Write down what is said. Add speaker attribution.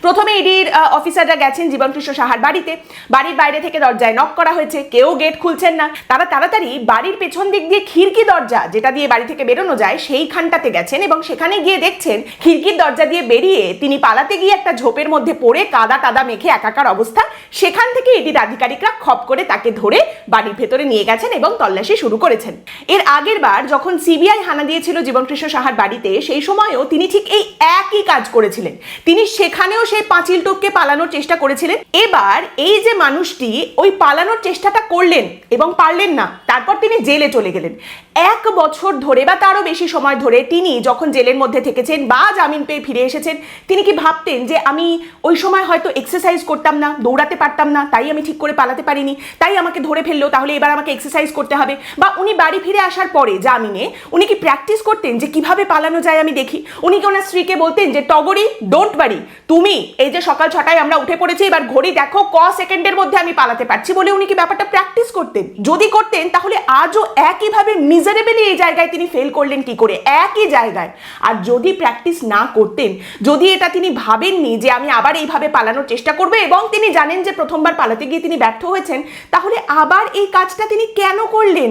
Speaker 1: প্রথমে ইডির অফিসাররা গেছেন জীবনকৃষ্ণ সাহার বাড়িতে। বাড়ির বাইরে থেকে দরজায় নক করা হয়েছে, কেউ গেট খুলছেন না। তারা তাড়াতাড়ি বাড়ির পেছন দিক দিয়ে খিড়কি দরজা, যেটা দিয়ে বাড়ি থেকে বেরোনো যায়, সেইখানটাতে গেছেন এবং সেখানে গিয়ে দেখছেন খিড়কির দরজা দিয়ে বেরিয়ে তিনি পালাতে গিয়ে একটা ঝোপের মধ্যে পড়ে কাদা টাদা মেখে একাকার অবস্থা। সেখান থেকে ইডির আধিকারিকরা খপ করে তাকে ধরে বাড়ির ভেতরে নিয়ে গেছেন এবং তল্লাশি শুরু করেছেন। এর আগের বার যখন সিবিআই হানা দিয়েছিল জীবনকৃষ্ণ সাহার বাড়িতে, সেই সময়ও তিনি ঠিক এই একই কাজ করেছিলেন। তিনি সেখানেও সেই পাঁচিল টপকে পালানোর চেষ্টা করেছিলেন। এবার এই যে মানুষটি ওই পালানোর চেষ্টাটা করলেন এবং পারলেন না, তারপর তিনি জেলে চলে গেলেন। 1 বছর ধরে বা তারও বেশি সময় ধরে তিনি যখন জেলের মধ্যে থেকেছেন বা জামিন পেয়ে ফিরে এসেছেন, তিনি কি ভাবতেন যে আমি ওই সময় হয়তো এক্সারসাইজ করতাম না, দৌড়াতে পারতাম না, তাই আমি ঠিক করে পালাতে পারিনি, তাই আমাকে ধরে ফেললো, তাহলে এবার আমাকে এক্সারসাইজ করতে হবে? বা উনি বাড়ি ফিরে আসার পরে জামিনে উনি কি প্র্যাকটিস করতেন যে কিভাবে পালানো যায় আমি দেখি? উনি কি ওনার স্ত্রীকে বলতেন যে টগরি ডোন্ট ওয়ারি, তুমি এই যে সকাল 6টায় আমরা উঠে পড়েছি, এবার ঘড়ি দেখো ক সেকেন্ডের মধ্যে আমি পালাতে পারছি, বলে উনি কি ব্যাপারটা প্র্যাকটিস করতেন? যদি করতেন তাহলে আজও একইভাবে মিজারেবলি এই জায়গায় তিনি ফেল করলেন কি করে, একই জায়গায়? আর যদি প্র্যাকটিস না করতেন, যদি এটা তিনি ভাবেননি যে আমি আবার এইভাবে পালানোর চেষ্টা করবো, এবং তিনি জানেন যে প্রথমবার পালাতে গিয়ে তিনি ব্যর্থ হয়েছেন, তাহলে আবার এই কাজটা তিনি কেন করলেন?